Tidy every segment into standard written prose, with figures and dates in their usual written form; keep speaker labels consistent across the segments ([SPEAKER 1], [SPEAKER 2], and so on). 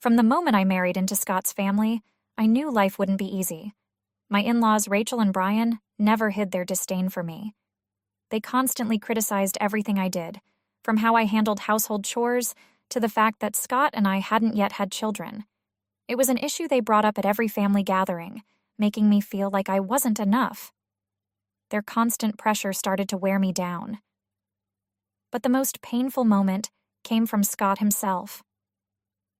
[SPEAKER 1] From the moment I married into Scott's family, I knew life wouldn't be easy. My in-laws, Rachel and Brian, never hid their disdain for me. They constantly criticized everything I did, from how I handled household chores to the fact that Scott and I hadn't yet had children. It was an issue they brought up at every family gathering, making me feel like I wasn't enough. Their constant pressure started to wear me down. But the most painful moment came from Scott himself.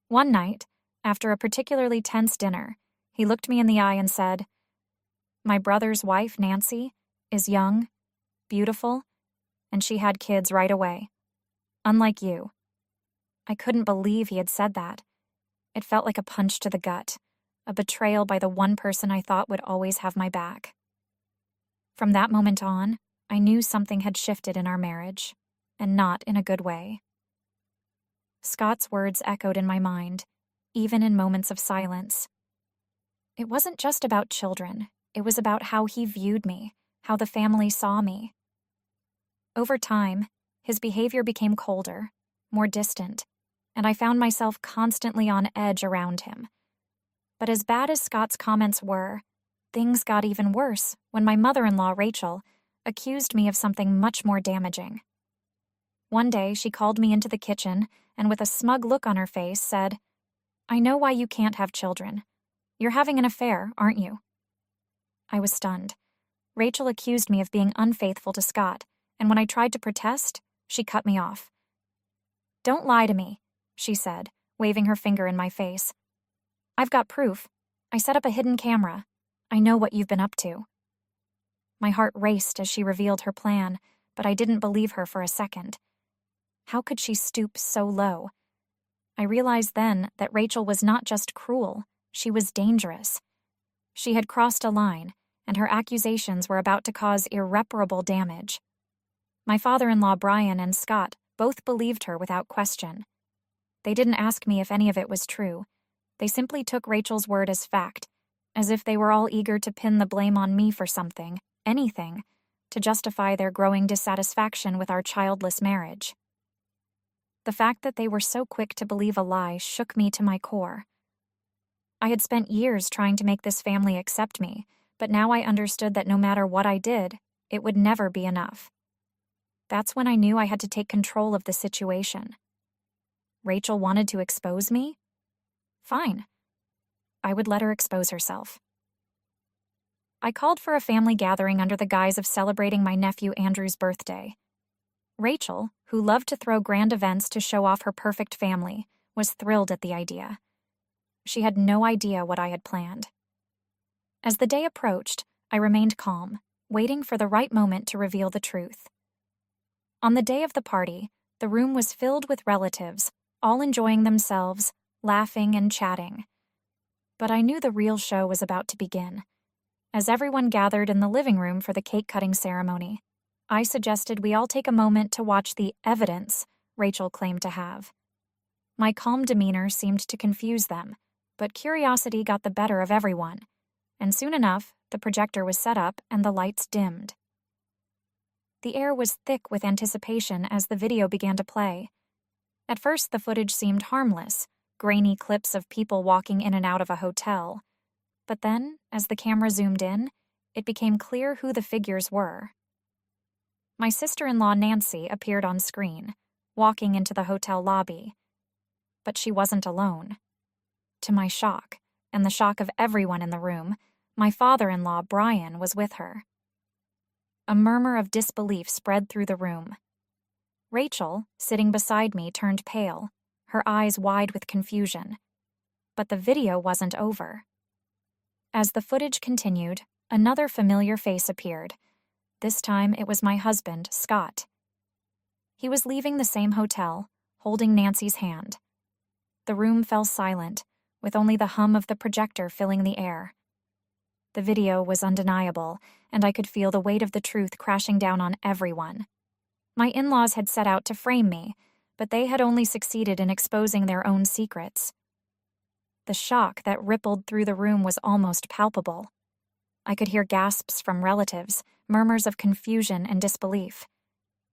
[SPEAKER 1] One night, after a particularly tense dinner, he looked me in the eye and said, "My brother's wife, Nancy, is young, beautiful, and she had kids right away. Unlike you." I couldn't believe he had said that. It felt like a punch to the gut, a betrayal by the one person I thought would always have my back. From that moment on, I knew something had shifted in our marriage, and not in a good way. Scott's words echoed in my mind, even in moments of silence. It wasn't just about children, it was about how he viewed me, how the family saw me. Over time, his behavior became colder, more distant, and I found myself constantly on edge around him. But as bad as Scott's comments were, things got even worse when my mother-in-law, Rachel, accused me of something much more damaging. One day, she called me into the kitchen and with a smug look on her face said, "I know why you can't have children. You're having an affair, aren't you?" I was stunned. Rachel accused me of being unfaithful to Scott, and when I tried to protest, she cut me off. "Don't lie to me," she said, waving her finger in my face. "I've got proof. I set up a hidden camera. I know what you've been up to." My heart raced as she revealed her plan, but I didn't believe her for a second. How could she stoop so low? I realized then that Rachel was not just cruel, she was dangerous. She had crossed a line, and her accusations were about to cause irreparable damage. My father-in-law Brian and Scott both believed her without question. They didn't ask me if any of it was true. They simply took Rachel's word as fact, as if they were all eager to pin the blame on me for something, anything, to justify their growing dissatisfaction with our childless marriage. The fact that they were so quick to believe a lie shook me to my core. I had spent years trying to make this family accept me, but now I understood that no matter what I did, it would never be enough. That's when I knew I had to take control of the situation. Rachel wanted to expose me? Fine. I would let her expose herself. I called for a family gathering under the guise of celebrating my nephew Andrew's birthday. Rachel, who loved to throw grand events to show off her perfect family, was thrilled at the idea. She had no idea what I had planned. As the day approached, I remained calm, waiting for the right moment to reveal the truth. On the day of the party, the room was filled with relatives, all enjoying themselves, laughing and chatting. But I knew the real show was about to begin. As everyone gathered in the living room for the cake-cutting ceremony, I suggested we all take a moment to watch the evidence Rachel claimed to have. My calm demeanor seemed to confuse them, but curiosity got the better of everyone, and soon enough, the projector was set up and the lights dimmed. The air was thick with anticipation as the video began to play. At first, the footage seemed harmless, grainy clips of people walking in and out of a hotel. But then, as the camera zoomed in, it became clear who the figures were. My sister-in-law Nancy appeared on screen, walking into the hotel lobby. But she wasn't alone. To my shock, and the shock of everyone in the room, my father-in-law Brian was with her. A murmur of disbelief spread through the room. Rachel, sitting beside me, turned pale, her eyes wide with confusion. But the video wasn't over. As the footage continued, another familiar face appeared. This time it was my husband, Scott. He was leaving the same hotel, holding Nancy's hand. The room fell silent, with only the hum of the projector filling the air. The video was undeniable, and I could feel the weight of the truth crashing down on everyone. My in-laws had set out to frame me, but they had only succeeded in exposing their own secrets. The shock that rippled through the room was almost palpable. I could hear gasps from relatives, murmurs of confusion and disbelief.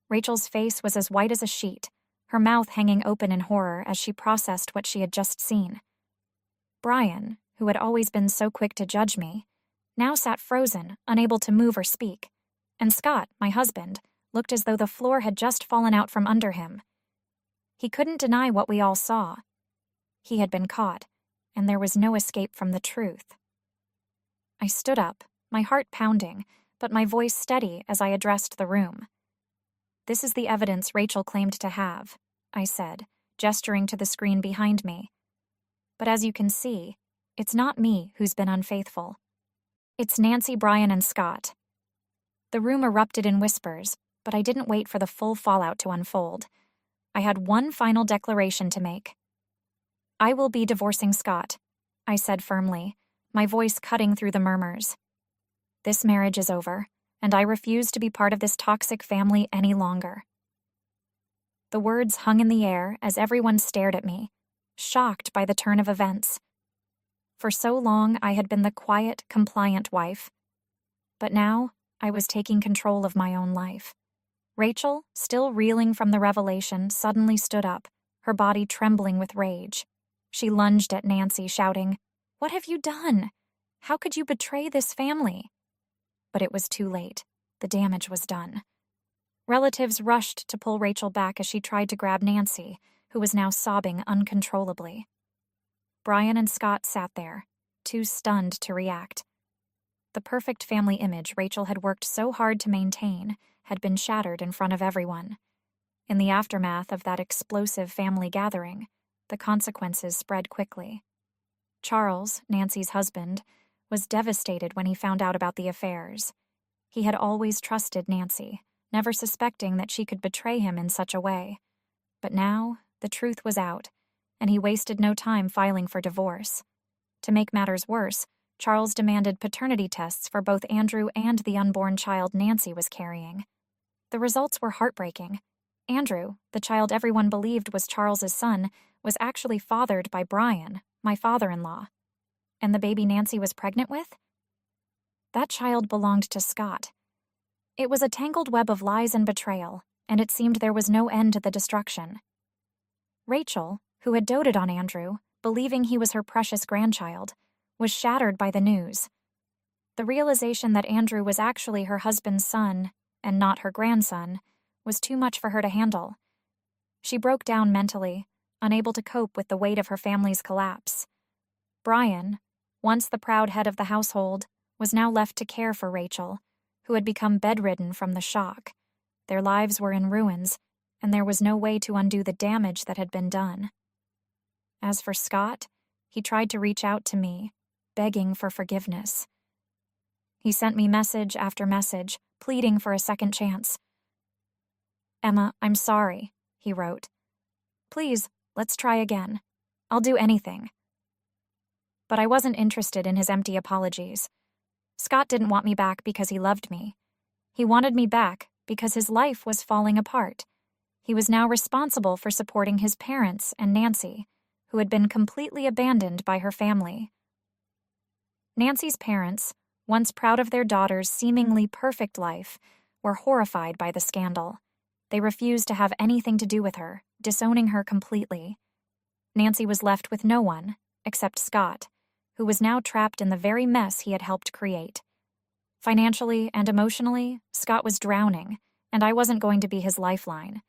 [SPEAKER 1] Rachel's face was as white as a sheet, her mouth hanging open in horror as she processed what she had just seen. Brian, who had always been so quick to judge me, now sat frozen, unable to move or speak, and Scott, my husband, looked as though the floor had just fallen out from under him. He couldn't deny what we all saw. He had been caught, and there was no escape from the truth. I stood up, my heart pounding, but my voice steady as I addressed the room. "This is the evidence Rachel claimed to have," I said, gesturing to the screen behind me. "But as you can see, it's not me who's been unfaithful. It's Nancy, Brian, and Scott." The room erupted in whispers, but I didn't wait for the full fallout to unfold. I had one final declaration to make. "I will be divorcing Scott," I said firmly, my voice cutting through the murmurs. "This marriage is over, and I refuse to be part of this toxic family any longer." The words hung in the air as everyone stared at me, shocked by the turn of events. For so long, I had been the quiet, compliant wife. But now, I was taking control of my own life. Rachel, still reeling from the revelation, suddenly stood up, her body trembling with rage. She lunged at Nancy, shouting, "What have you done? How could you betray this family?" But it was too late. The damage was done. Relatives rushed to pull Rachel back as she tried to grab Nancy, who was now sobbing uncontrollably. Brian and Scott sat there, too stunned to react. The perfect family image Rachel had worked so hard to maintain had been shattered in front of everyone. In the aftermath of that explosive family gathering, the consequences spread quickly. Charles, Nancy's husband, was devastated when he found out about the affairs. He had always trusted Nancy, never suspecting that she could betray him in such a way. But now, the truth was out, and he wasted no time filing for divorce. To make matters worse, Charles demanded paternity tests for both Andrew and the unborn child Nancy was carrying. The results were heartbreaking. Andrew, the child everyone believed was Charles's son, was actually fathered by Brian, my father-in-law. And the baby Nancy was pregnant with? That child belonged to Scott. It was a tangled web of lies and betrayal, and it seemed there was no end to the destruction. Rachel, who had doted on Andrew, believing he was her precious grandchild, was shattered by the news. The realization that Andrew was actually her husband's son, and not her grandson, was too much for her to handle. She broke down mentally, unable to cope with the weight of her family's collapse. Brian, once the proud head of the household, was now left to care for Rachel, who had become bedridden from the shock. Their lives were in ruins, and there was no way to undo the damage that had been done. As for Scott, he tried to reach out to me, begging for forgiveness. He sent me message after message, pleading for a second chance. "Emma, I'm sorry," he wrote. "Please, let's try again. I'll do anything." But I wasn't interested in his empty apologies. Scott didn't want me back because he loved me. He wanted me back because his life was falling apart. He was now responsible for supporting his parents and Nancy, who had been completely abandoned by her family. Nancy's parents, once proud of their daughter's seemingly perfect life, were horrified by the scandal. They refused to have anything to do with her, disowning her completely. Nancy was left with no one, except Scott, who was now trapped in the very mess he had helped create. Financially and emotionally, Scott was drowning, and I wasn't going to be his lifeline.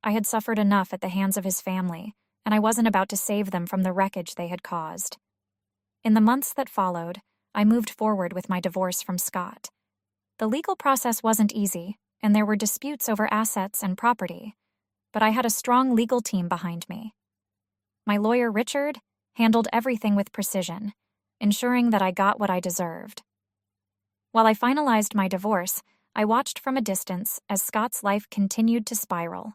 [SPEAKER 1] I had suffered enough at the hands of his family, and I wasn't about to save them from the wreckage they had caused. In the months that followed, I moved forward with my divorce from Scott. The legal process wasn't easy, and there were disputes over assets and property, but I had a strong legal team behind me. My lawyer, Richard, handled everything with precision, ensuring that I got what I deserved. While I finalized my divorce, I watched from a distance as Scott's life continued to spiral.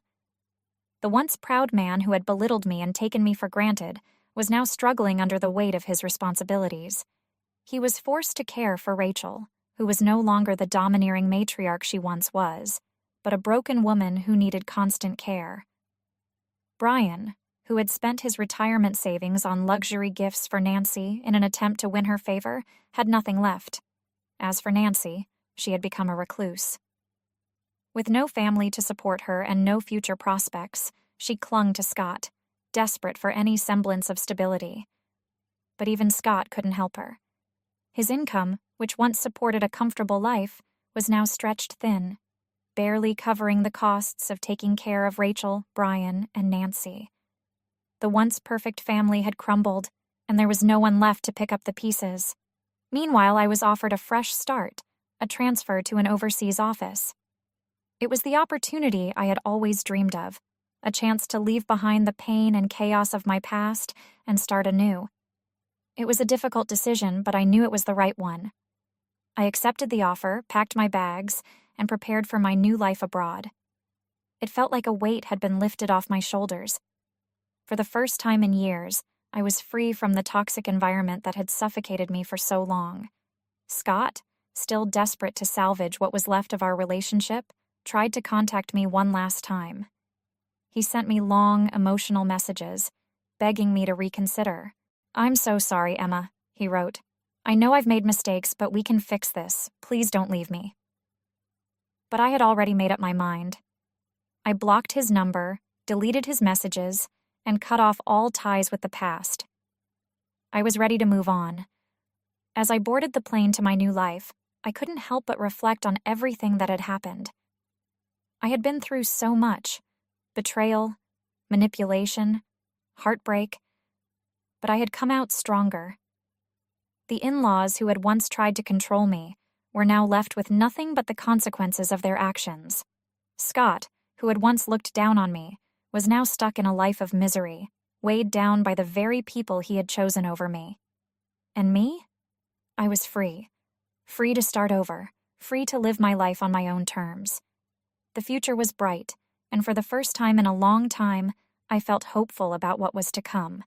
[SPEAKER 1] The once proud man who had belittled me and taken me for granted was now struggling under the weight of his responsibilities. He was forced to care for Rachel, who was no longer the domineering matriarch she once was, but a broken woman who needed constant care. Brian, who had spent his retirement savings on luxury gifts for Nancy in an attempt to win her favor, had nothing left. As for Nancy, she had become a recluse. With no family to support her and no future prospects, she clung to Scott, desperate for any semblance of stability. but even Scott couldn't help her. His income, which once supported a comfortable life, was now stretched thin, barely covering the costs of taking care of Rachel, Brian, and Nancy. The once perfect family had crumbled, and there was no one left to pick up the pieces. Meanwhile, I was offered a fresh start, a transfer to an overseas office. It was the opportunity I had always dreamed of, a chance to leave behind the pain and chaos of my past and start anew. It was a difficult decision, but I knew it was the right one. I accepted the offer, packed my bags, and prepared for my new life abroad. It felt like a weight had been lifted off my shoulders. For the first time in years, I was free from the toxic environment that had suffocated me for so long. Scott, still desperate to salvage what was left of our relationship, tried to contact me one last time. He sent me long, emotional messages, begging me to reconsider. "I'm so sorry, Emma," he wrote. "I know I've made mistakes, but we can fix this. Please don't leave me." But I had already made up my mind. I blocked his number, deleted his messages, and cut off all ties with the past. I was ready to move on. As I boarded the plane to my new life, I couldn't help but reflect on everything that had happened. I had been through so much: betrayal, manipulation, heartbreak, but I had come out stronger. The in-laws who had once tried to control me were now left with nothing but the consequences of their actions. Scott, who had once looked down on me, was now stuck in a life of misery, weighed down by the very people he had chosen over me. And me? I was free. Free to start over, free to live my life on my own terms. The future was bright, and for the first time in a long time, I felt hopeful about what was to come.